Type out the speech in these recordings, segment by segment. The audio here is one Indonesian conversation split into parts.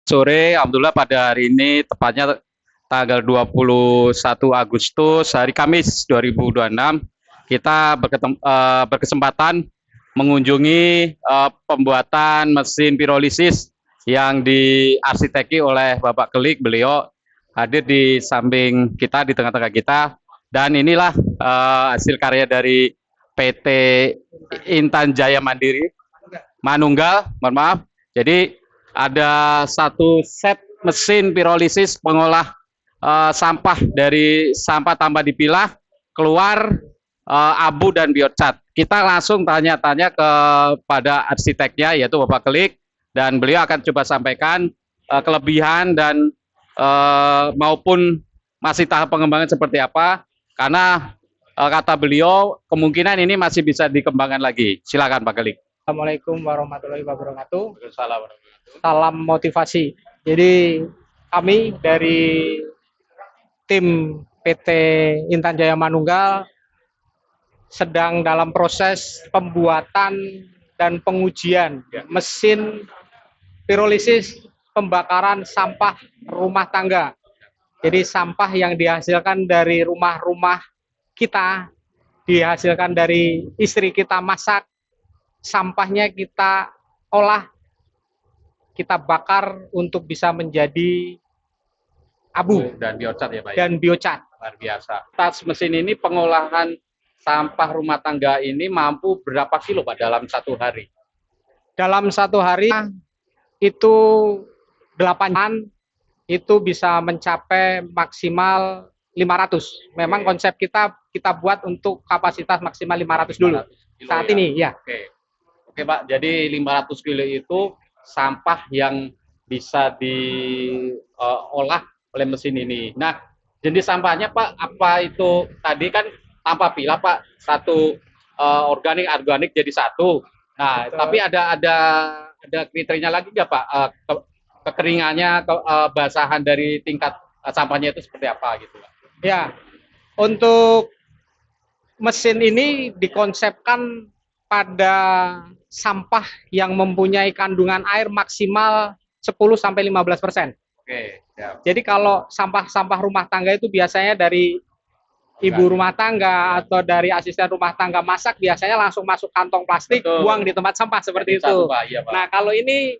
Sore, alhamdulillah pada hari ini tepatnya tanggal 21 Agustus hari Kamis 2026 kita berkesempatan mengunjungi pembuatan mesin pirolisis yang diarsiteki oleh Bapak Kelik. Beliau hadir di samping kita, di tengah-tengah kita, dan inilah hasil karya dari PT Intan Jaya Mandiri Manunggal, mohon maaf. Jadi ada satu set mesin pirolisis pengolah sampah dari sampah tanpa dipilah keluar abu dan biocat. Kita langsung tanya-tanya kepada arsiteknya yaitu Bapak Kelik, dan beliau akan coba sampaikan kelebihan dan maupun masih tahap pengembangan seperti apa, karena kata beliau kemungkinan ini masih bisa dikembangkan lagi. Silakan Pak Kelik. Assalamualaikum warahmatullahi wabarakatuh. Salam. Salam motivasi. Jadi kami dari tim PT Intan Jaya Manunggal sedang dalam proses pembuatan dan pengujian mesin pirolisis pembakaran sampah rumah tangga. Jadi sampah yang dihasilkan dari rumah-rumah kita, dihasilkan dari istri kita masak, sampahnya kita olah, kita bakar untuk bisa menjadi abu Dan biocat ya Pak. dan biocat. Luar biasa. Tas mesin ini pengolahan sampah rumah tangga ini mampu berapa kilo Pak dalam satu hari? Dalam satu hari itu 8 itu bisa mencapai maksimal 500. Memang konsep kita buat untuk kapasitas maksimal 500 dulu. 500 kilo Saat ya? ini ya. Oke Pak, jadi 500 kilo itu sampah yang bisa diolah oleh mesin ini. Nah, jenis sampahnya Pak, apa itu tadi kan tanpa pilah Pak, satu organik jadi satu. Nah, Betul. tapi ada kriterianya lagi nggak Pak? Kekeringannya, basahan dari tingkat sampahnya itu seperti apa gitu Pak? Ya, untuk mesin ini dikonsepkan pada sampah yang mempunyai kandungan air maksimal 10-15%. Oke, ya. Jadi kalau sampah-sampah rumah tangga itu biasanya dari ibu rumah tangga atau dari asisten rumah tangga masak, biasanya langsung masuk kantong plastik, Betul. buang di tempat sampah seperti Jadi itu. satu, Pak. Iya, Pak. Nah, kalau ini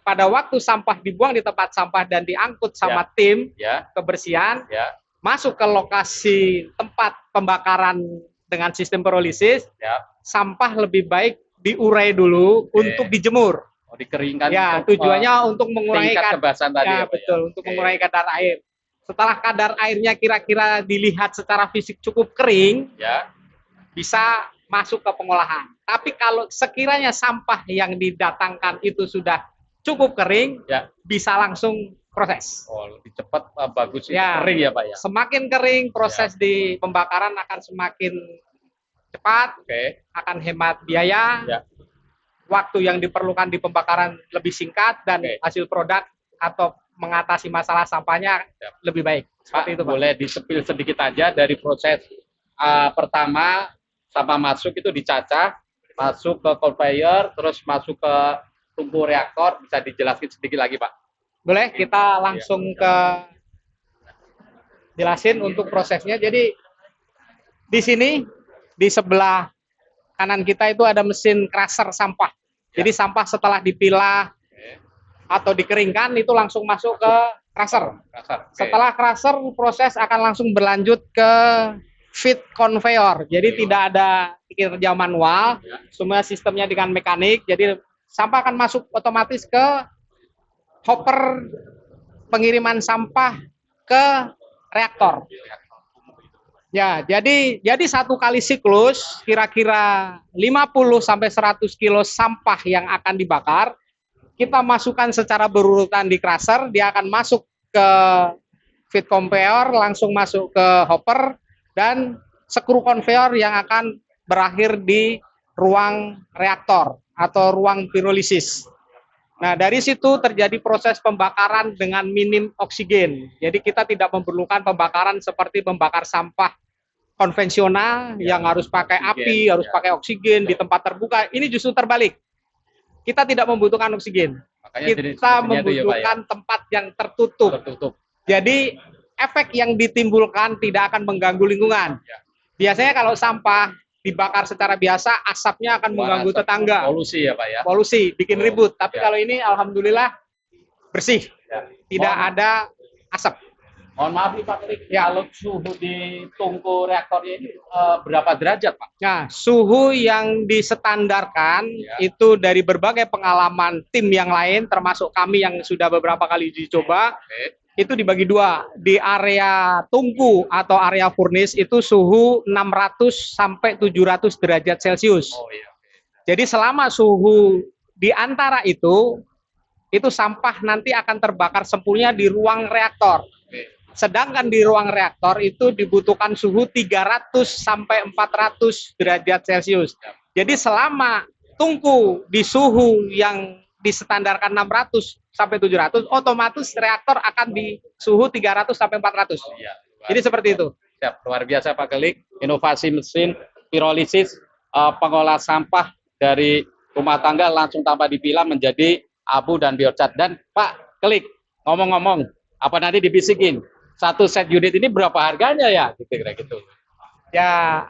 pada waktu sampah dibuang di tempat sampah dan diangkut sama tim Ya, kebersihan, ya, masuk ke lokasi tempat pembakaran dengan sistem pirolisis, ya. sampah lebih baik diurai dulu untuk dijemur. Oh, dikeringkan. Ya, untuk, tujuannya untuk mengurangi tingkat kebasahan tadi ya, ya, Pak, betul, ya? untuk mengurangi kadar air. Setelah kadar airnya kira-kira dilihat secara fisik cukup kering, Ya. bisa masuk ke pengolahan. Tapi kalau sekiranya sampah yang didatangkan itu sudah cukup kering, Ya. bisa langsung proses. Oh, lebih cepat, bagus Ya. kering ya Pak ya? Semakin kering, proses di pembakaran akan semakin cepat, Oke. akan hemat biaya, Ya. waktu yang diperlukan di pembakaran lebih singkat, dan hasil produk atau mengatasi masalah sampahnya lebih baik. Seperti Pak, itu, Pak. boleh disepil sedikit aja dari proses pertama sampah masuk itu dicacah, masuk ke conveyor, terus masuk ke tungku reaktor, bisa dijelaskan sedikit lagi Pak? Boleh, kita langsung ke jelasin untuk prosesnya. Jadi di sini, di sebelah kanan kita itu ada mesin crusher sampah. Jadi sampah setelah dipilah atau dikeringkan itu langsung masuk ke crusher. Setelah crusher, proses akan langsung berlanjut ke feed conveyor. Jadi tidak ada kerja manual, semua sistemnya dengan mekanik. Jadi sampah akan masuk otomatis ke hopper pengiriman sampah ke reaktor. Ya, jadi satu kali siklus kira-kira 50-100 kilo sampah yang akan dibakar, kita masukkan secara berurutan di crusher, dia akan masuk ke feed conveyor, langsung masuk ke hopper, dan skru conveyor yang akan berakhir di ruang reaktor atau ruang pirolisis. Nah, dari situ terjadi proses pembakaran dengan minim oksigen. Jadi kita tidak memerlukan pembakaran seperti membakar sampah konvensional yang harus pakai api, harus pakai oksigen di tempat terbuka. Ini justru terbalik. kita tidak membutuhkan oksigen. Makanya Kita jenis mesinnya itu ya, Pak, ya, membutuhkan tempat yang tertutup. tertutup. Jadi efek yang ditimbulkan tidak akan mengganggu lingkungan. Ya. Biasanya kalau sampah dibakar secara biasa, asapnya akan mengganggu tetangga. Polusi ya Pak ya. Polusi, bikin ribut. Tapi Ya. kalau ini alhamdulillah bersih, Ya. tidak ada asap. Mohon maaf nih Pak Klik, Ya. kalau suhu di tungku reaktornya ini berapa derajat Pak? Nah, suhu yang disetandarkan Ya. itu dari berbagai pengalaman tim yang lain, termasuk kami yang sudah beberapa kali dicoba, Oke. itu dibagi dua. Di area tungku atau area furnace itu suhu 600 sampai 700 derajat Celcius. Oh iya. Jadi selama suhu di antara itu sampah nanti akan terbakar sempurna di ruang reaktor. Oke. Sedangkan di ruang reaktor itu dibutuhkan suhu 300 sampai 400 derajat Celcius. Jadi selama tungku di suhu yang disetandarkan 600 sampai 700, otomatis reaktor akan di suhu 300 sampai 400. Iya. Jadi seperti itu. Siap. Luar biasa Pak Klik, inovasi mesin pirolisis pengolah sampah dari rumah tangga langsung tanpa dipilah menjadi abu dan biocat. Dan Pak Klik, ngomong-ngomong, apa nanti dibisikin? Satu set unit ini berapa harganya ya? Kira-kira gitu. Ya,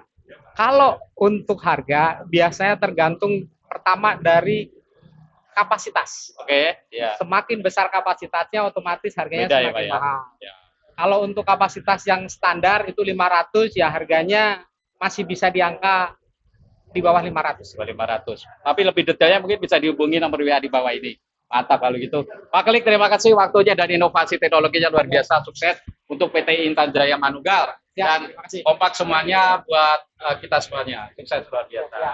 kalau untuk harga biasanya tergantung pertama dari kapasitas. Oke, ya. Semakin besar kapasitasnya otomatis harganya Beda ya, semakin Pak, ya? mahal. Ya. Kalau untuk kapasitas yang standar itu 500 ya harganya masih bisa di angka di bawah 500. 500. Tapi lebih detailnya mungkin bisa dihubungi nomor WA di bawah ini. Mantap kalau gitu. Pak Klik, terima kasih waktunya dan inovasi teknologinya luar biasa, sukses untuk PT Intan Jaya Manunggal. Ya, Dan terima kasih. kompak semuanya buat kita semuanya. Sukses luar biasa. Ya.